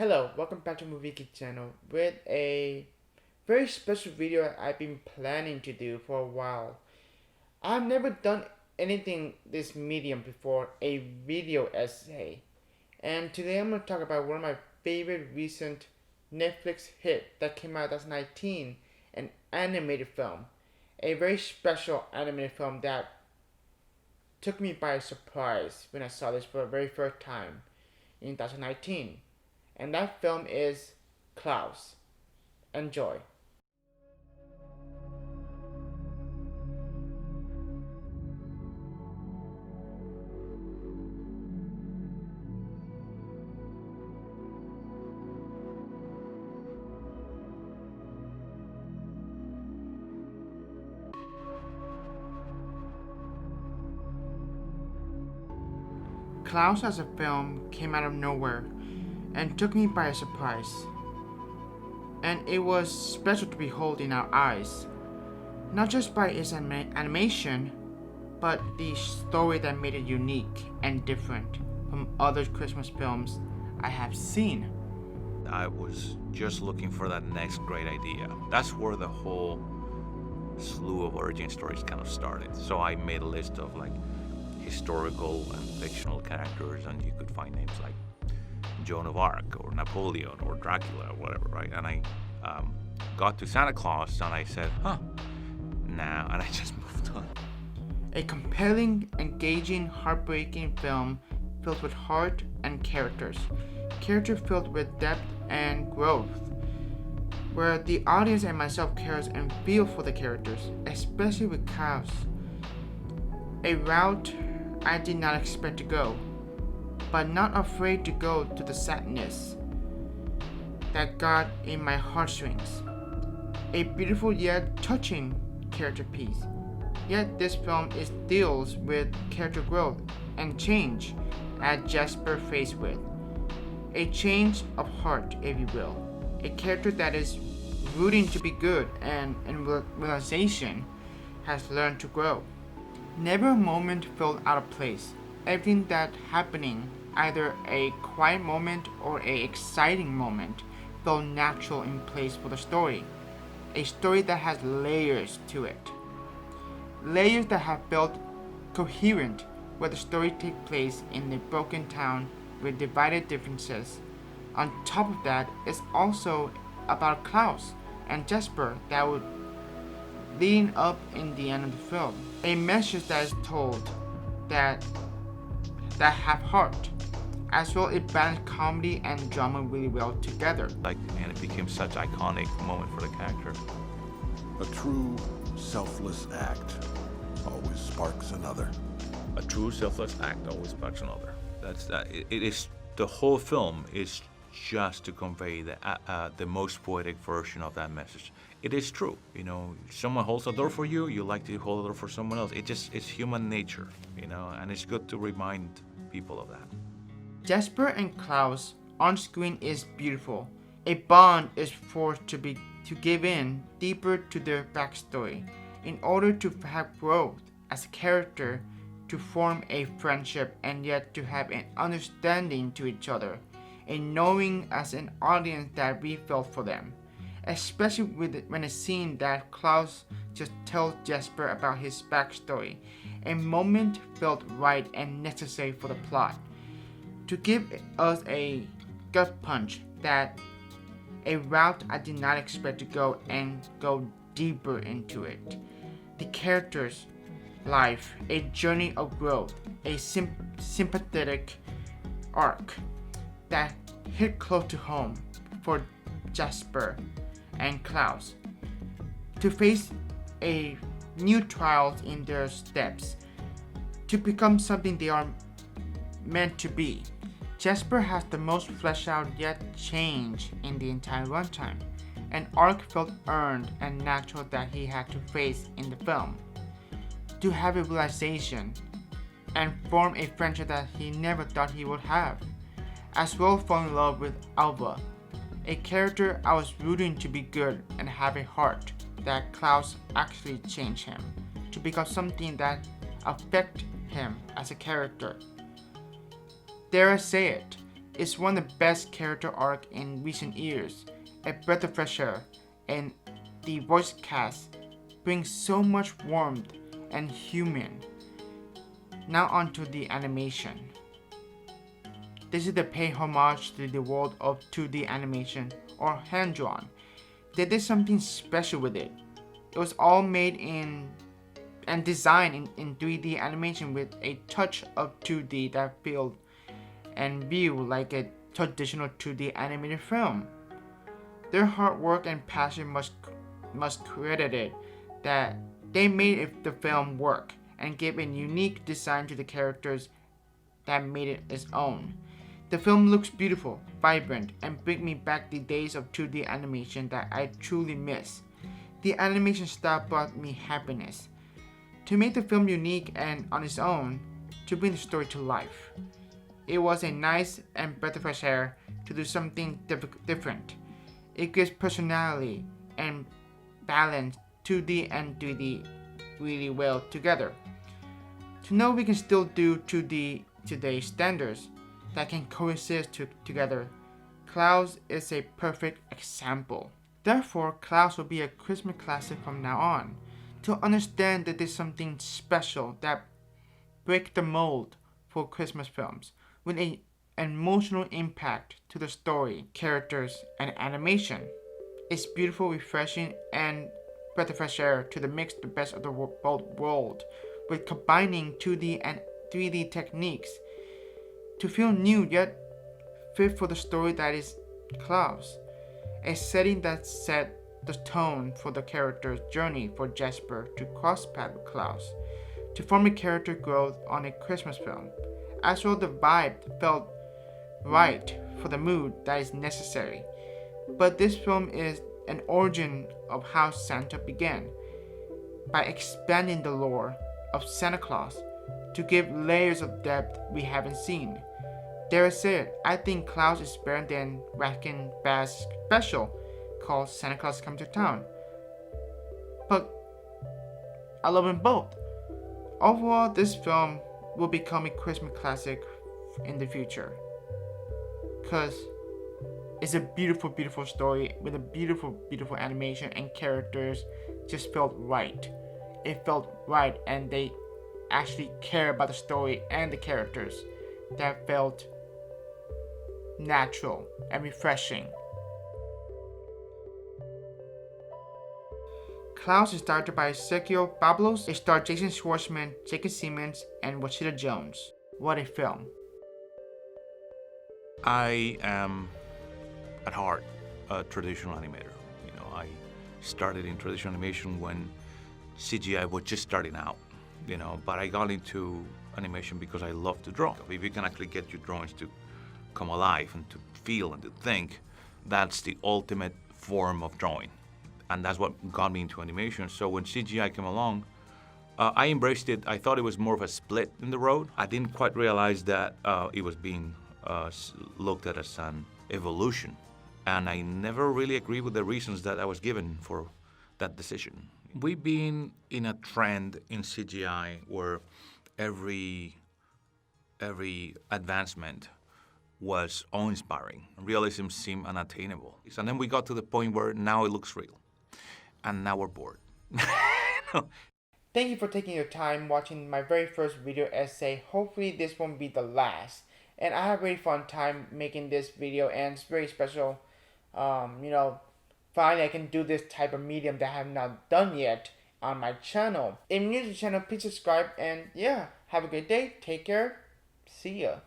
Hello, welcome back to Movie Geek channel with a very special video I've been planning to do for a while. I've never done anything this medium before, a video essay. And today I'm going to talk about one of my favorite recent Netflix hit that came out in 2019, an animated film. A very special animated film that took me by surprise when I saw this for the very first time in 2019. And that film is Klaus. Enjoy. Klaus as a film came out of nowhere and took me by surprise. And it was special to behold in our eyes, not just by its animation, but the story that made it unique and different from other Christmas films I have seen. I was just looking for that next great idea. That's where the whole slew of origin stories kind of started. So I made a list of historical and fictional characters, and you could find names like Joan of Arc or Napoleon or Dracula or whatever, right? And I got to Santa Claus and I said, now, and I just moved on. A compelling, engaging, heartbreaking film filled with heart and characters. Character filled with depth and growth, where the audience and myself cares and feel for the characters, especially with Klaus. A route I did not expect to go, but not afraid to go to the sadness that got in my heartstrings. A beautiful yet touching character piece. Yet this film deals with character growth and change that Jasper faced with. A change of heart, if you will. A character that is rooting to be good and in realization has learned to grow. Never a moment felt out of place. Everything that happening, either a quiet moment or a exciting moment, felt natural in place for the story. A story that has layers to it. Layers that have felt coherent, where the story takes place in a broken town with divided differences. On top of that, it's also about Klaus and Jasper that would leading up in the end of the film. A message that is told that have heart. As well, it balanced comedy and drama really well together. And it became such an iconic moment for the character. A true, selfless act always sparks another. A true selfless act always sparks another. That's that. It is the whole film is just to convey the most poetic version of that message. It is true, someone holds a door for you, you like to hold a door for someone else. It's human nature, and it's good to remind people of that. Jasper and Klaus on screen is beautiful. A bond is forced to give in deeper to their backstory in order to have growth as a character, to form a friendship, and yet to have an understanding to each other, a knowing as an audience that we felt for them. Especially when a scene that Klaus just tells Jasper about his backstory. A moment felt right and necessary for the plot. To give us a gut punch that a route I did not expect to go and go deeper into it. The character's life, a journey of growth, a sympathetic arc that hit close to home for Jasper and Klaus to face a new trials in their steps to become something they are meant to be. Jasper has the most fleshed out yet change in the entire runtime. An arc felt earned and natural that he had to face in the film. To have a realization and form a friendship that he never thought he would have. As well fall in love with Alva, a character I was rooting to be good and have a heart that Klaus actually changed him to become something that affect him as a character. Dare I say it, It's one of the best character arc in recent years, a breath of fresh air, and the voice cast brings so much warmth and human. Now onto the animation. This is the pay homage to the world of 2D animation or hand-drawn. They did something special with it. It was all made in and designed in 3D animation with a touch of 2D that felt and viewed like a traditional 2D animated film. Their hard work and passion must credited that they made the film work and gave a unique design to the characters that made it its own. The film looks beautiful, vibrant, and bring me back the days of 2D animation that I truly miss. The animation style brought me happiness. To make the film unique and on its own, to bring the story to life. It was a nice and breath of fresh air to do something different. It gives personality and balance 2D and 3D really well together. To know we can still do 2D today's standards that can coexist together, Klaus is a perfect example. Therefore, Klaus will be a Christmas classic from now on. To understand that there's something special that breaks the mold for Christmas films with an emotional impact to the story, characters, and animation. It's beautiful, refreshing, and breath of fresh air to the mix the best of the both world with combining 2D and 3D techniques to feel new yet fit for the story that is Klaus. A setting that set the tone for the character's journey for Jasper to cross paths with Klaus, to form a character growth on a Christmas film. As well, the vibe felt right for the mood that is necessary. But this film is an origin of how Santa began, by expanding the lore of Santa Claus to give layers of depth we haven't seen. Dare I say it, I think Klaus is better than Rankin Bass special called Santa Claus Come to Town. But I love them both. Overall, this film will become a Christmas classic in the future. Because it's a beautiful, beautiful story with a beautiful, beautiful animation, and characters just felt right. It felt right, and they actually care about the story and the characters. That felt natural and refreshing. Klaus is directed by Sergio Pablos. It starred Jason Schwartzman, J.K. Simmons, and Rashida Jones. What a film. I am, at heart, a traditional animator. You know, I started in traditional animation when CGI was just starting out, you know, but I got into animation because I love to draw. If you can actually get your drawings to come alive and to feel and to think, that's the ultimate form of drawing. And that's what got me into animation. So when CGI came along, I embraced it. I thought it was more of a split in the road. I didn't quite realize that it was being looked at as an evolution. And I never really agreed with the reasons that I was given for that decision. We've been in a trend in CGI where every advancement was awe-inspiring. Realism seemed unattainable. And then we got to the point where now it looks real. And now we're bored. Thank you for taking your time watching my very first video essay. Hopefully this won't be the last. And I had a really fun time making this video, and it's very special. Finally I can do this type of medium that I have not done yet on my channel. If you're new to the channel, please subscribe, and yeah, have a great day. Take care. See ya.